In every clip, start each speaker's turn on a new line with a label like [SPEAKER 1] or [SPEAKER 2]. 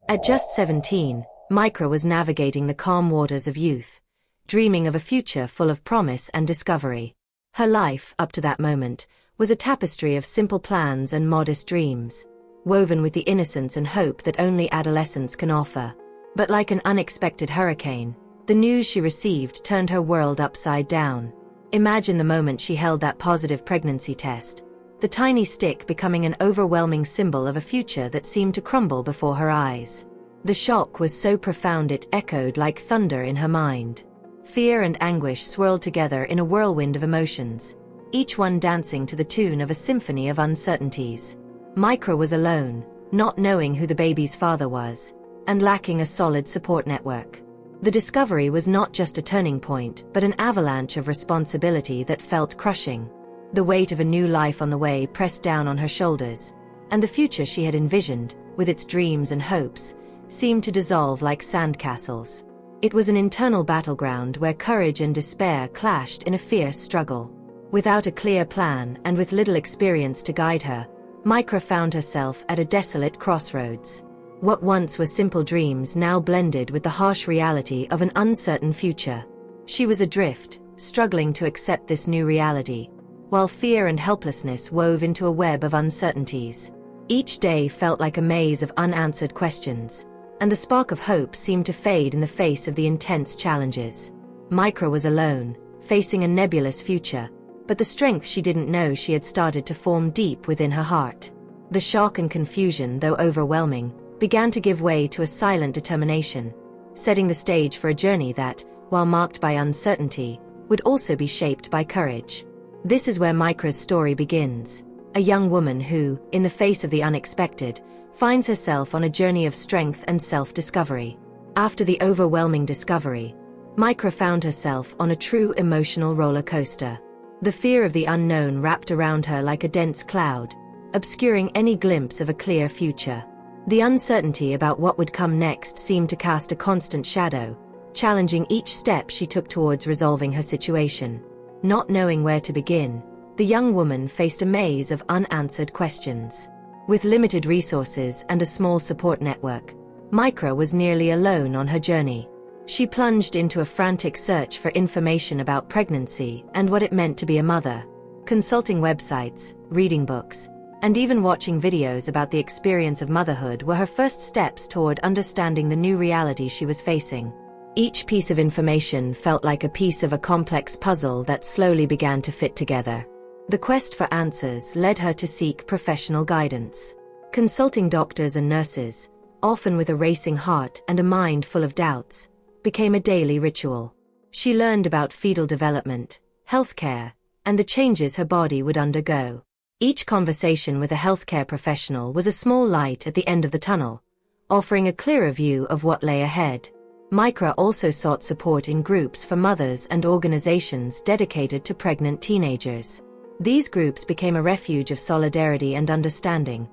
[SPEAKER 1] At just 17, Micra was navigating the calm waters of youth, dreaming of a future full of promise and discovery. Her life, up to that moment, was a tapestry of simple plans and modest dreams, woven with the innocence and hope that only adolescence can offer. But like an unexpected hurricane, the news she received turned her world upside down. Imagine the moment she held that positive pregnancy test, the tiny stick becoming an overwhelming symbol of a future that seemed to crumble before her eyes. The shock was so profound it echoed like thunder in her mind. Fear and anguish swirled together in a whirlwind of emotions, each one dancing to the tune of a symphony of uncertainties. Micra was alone, not knowing who the baby's father was, and lacking a solid support network. The discovery was not just a turning point, but an avalanche of responsibility that felt crushing. The weight of a new life on the way pressed down on her shoulders, and the future she had envisioned, with its dreams and hopes, seemed to dissolve like sandcastles. It was an internal battleground where courage and despair clashed in a fierce struggle. Without a clear plan and with little experience to guide her, Micra found herself at a desolate crossroads. What once were simple dreams now blended with the harsh reality of an uncertain future. She was adrift, struggling to accept this new reality, while fear and helplessness wove into a web of uncertainties. Each day felt like a maze of unanswered questions, and the spark of hope seemed to fade in the face of the intense challenges. Micra was alone, facing a nebulous future, but the strength she didn't know she had started to form deep within her heart. The shock and confusion, though overwhelming, began to give way to a silent determination, setting the stage for a journey that, while marked by uncertainty, would also be shaped by courage. This is where Micra's story begins, a young woman who, in the face of the unexpected, finds herself on a journey of strength and self-discovery. After the overwhelming discovery, Micra found herself on a true emotional roller coaster. The fear of the unknown wrapped around her like a dense cloud, obscuring any glimpse of a clear future. The uncertainty about what would come next seemed to cast a constant shadow, challenging each step she took towards resolving her situation. Not knowing where to begin, the young woman faced a maze of unanswered questions. With limited resources and a small support network, Micra was nearly alone on her journey. She plunged into a frantic search for information about pregnancy and what it meant to be a mother, consulting websites, reading books, and even watching videos about the experience of motherhood were her first steps toward understanding the new reality she was facing. Each piece of information felt like a piece of a complex puzzle that slowly began to fit together. The quest for answers led her to seek professional guidance. Consulting doctors and nurses, often with a racing heart and a mind full of doubts, became a daily ritual. She learned about fetal development, healthcare, and the changes her body would undergo. Each conversation with a healthcare professional was a small light at the end of the tunnel, offering a clearer view of what lay ahead. Micra also sought support in groups for mothers and organizations dedicated to pregnant teenagers. These groups became a refuge of solidarity and understanding,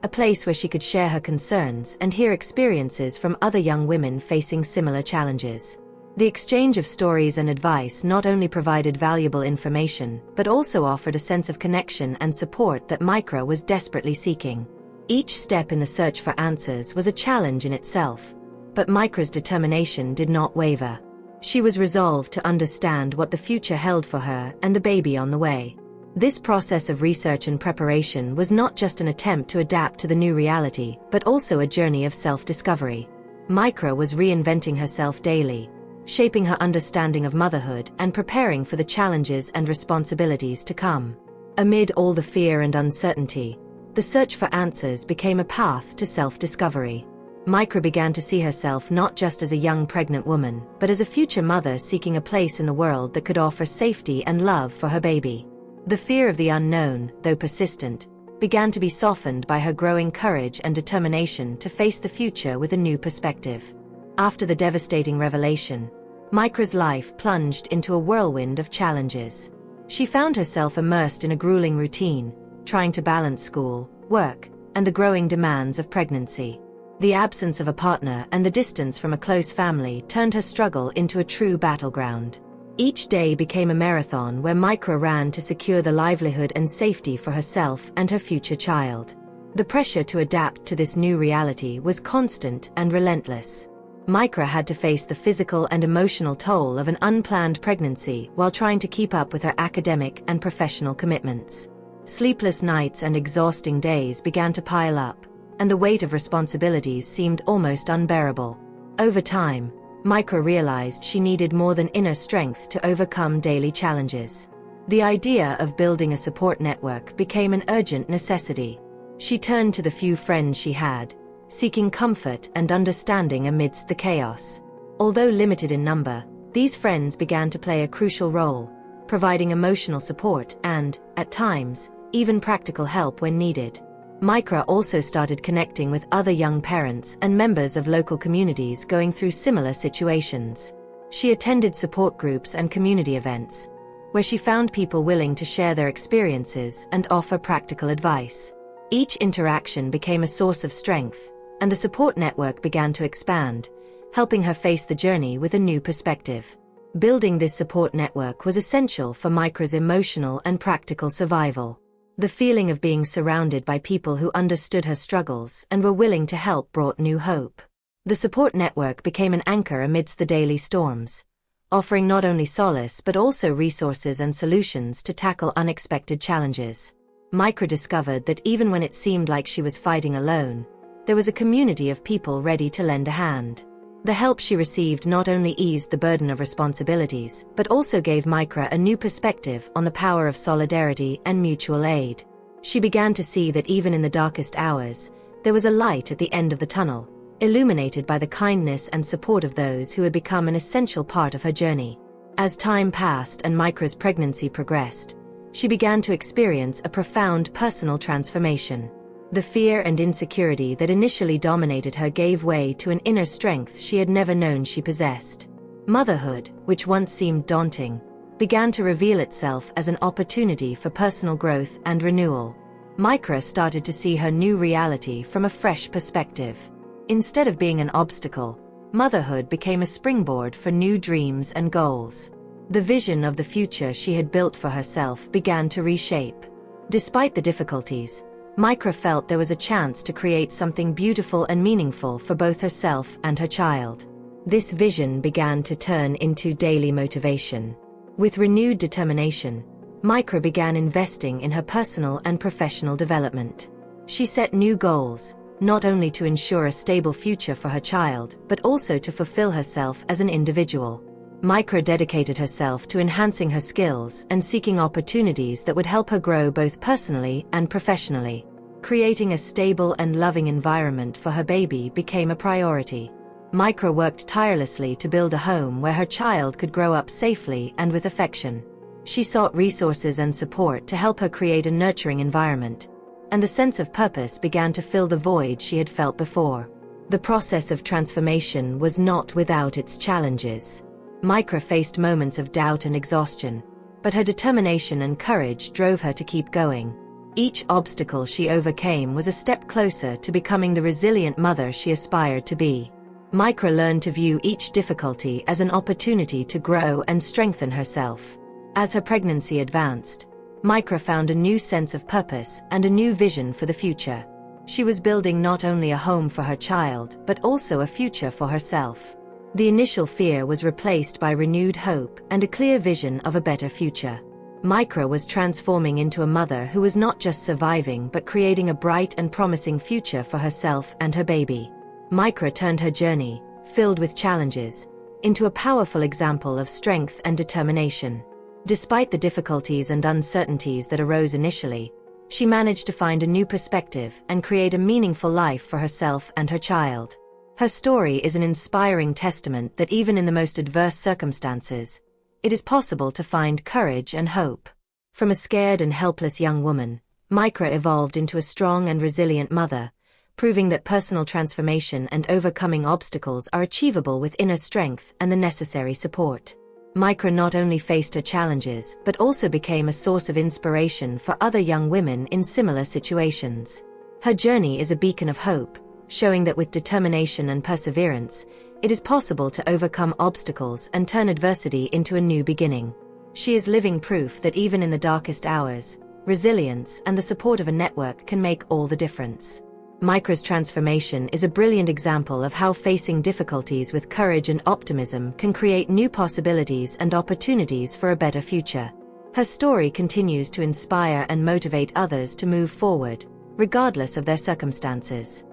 [SPEAKER 1] a place where she could share her concerns and hear experiences from other young women facing similar challenges. The exchange of stories and advice not only provided valuable information, but also offered a sense of connection and support that Micra was desperately seeking. Each step in the search for answers was a challenge in itself, but Micra's determination did not waver. She was resolved to understand what the future held for her and the baby on the way. This process of research and preparation was not just an attempt to adapt to the new reality, but also a journey of self-discovery. Micra was reinventing herself daily, shaping her understanding of motherhood and preparing for the challenges and responsibilities to come. Amid all the fear and uncertainty, the search for answers became a path to self-discovery. Micra began to see herself not just as a young pregnant woman, but as a future mother seeking a place in the world that could offer safety and love for her baby. The fear of the unknown, though persistent, began to be softened by her growing courage and determination to face the future with a new perspective. After the devastating revelation, Micra's life plunged into a whirlwind of challenges. She found herself immersed in a grueling routine, trying to balance school, work, and the growing demands of pregnancy. The absence of a partner and the distance from a close family turned her struggle into a true battleground. Each day became a marathon where Micra ran to secure the livelihood and safety for herself and her future child. The pressure to adapt to this new reality was constant and relentless. Micra had to face the physical and emotional toll of an unplanned pregnancy while trying to keep up with her academic and professional commitments. Sleepless nights and exhausting days began to pile up, and the weight of responsibilities seemed almost unbearable. Over time, Micra realized she needed more than inner strength to overcome daily challenges. The idea of building a support network became an urgent necessity. She turned to the few friends she had, seeking comfort and understanding amidst the chaos. Although limited in number, these friends began to play a crucial role, providing emotional support and, at times, even practical help when needed. Micra also started connecting with other young parents and members of local communities going through similar situations. She attended support groups and community events, where she found people willing to share their experiences and offer practical advice. Each interaction became a source of strength, and the support network began to expand, helping her face the journey with a new perspective. Building this support network was essential for Micra's emotional and practical survival. The feeling of being surrounded by people who understood her struggles and were willing to help brought new hope. The support network became an anchor amidst the daily storms, offering not only solace but also resources and solutions to tackle unexpected challenges. Micra discovered that even when it seemed like she was fighting alone, there was a community of people ready to lend a hand. The help she received not only eased the burden of responsibilities, but also gave Micra a new perspective on the power of solidarity and mutual aid. She began to see that even in the darkest hours, there was a light at the end of the tunnel, illuminated by the kindness and support of those who had become an essential part of her journey. As time passed and Micra's pregnancy progressed, she began to experience a profound personal transformation. The fear and insecurity that initially dominated her gave way to an inner strength she had never known she possessed. Motherhood, which once seemed daunting, began to reveal itself as an opportunity for personal growth and renewal. Micra started to see her new reality from a fresh perspective. Instead of being an obstacle, motherhood became a springboard for new dreams and goals. The vision of the future she had built for herself began to reshape. Despite the difficulties, Micra felt there was a chance to create something beautiful and meaningful for both herself and her child. This vision began to turn into daily motivation. With renewed determination, Micra began investing in her personal and professional development. She set new goals, not only to ensure a stable future for her child, but also to fulfill herself as an individual. Micra dedicated herself to enhancing her skills and seeking opportunities that would help her grow both personally and professionally. Creating a stable and loving environment for her baby became a priority. Micra worked tirelessly to build a home where her child could grow up safely and with affection. She sought resources and support to help her create a nurturing environment, and the sense of purpose began to fill the void she had felt before. The process of transformation was not without its challenges. Micra faced moments of doubt and exhaustion, but her determination and courage drove her to keep going. Each obstacle she overcame was a step closer to becoming the resilient mother she aspired to be. Micra learned to view each difficulty as an opportunity to grow and strengthen herself. As her pregnancy advanced, Micra found a new sense of purpose and a new vision for the future. She was building not only a home for her child, but also a future for herself. The initial fear was replaced by renewed hope and a clear vision of a better future. Micra was transforming into a mother who was not just surviving but creating a bright and promising future for herself and her baby. Micra turned her journey, filled with challenges, into a powerful example of strength and determination. Despite the difficulties and uncertainties that arose initially, she managed to find a new perspective and create a meaningful life for herself and her child. Her story is an inspiring testament that even in the most adverse circumstances, it is possible to find courage and hope. From a scared and helpless young woman, Micra evolved into a strong and resilient mother, proving that personal transformation and overcoming obstacles are achievable with inner strength and the necessary support. Micra not only faced her challenges but also became a source of inspiration for other young women in similar situations. Her journey is a beacon of hope, showing that with determination and perseverance, it is possible to overcome obstacles and turn adversity into a new beginning. She is living proof that even in the darkest hours, resilience, and the support of a network can make all the difference. Micra's transformation is a brilliant example of how facing difficulties with courage and optimism can create new possibilities and opportunities for a better future. Her story continues to inspire and motivate others to move forward, regardless of their circumstances.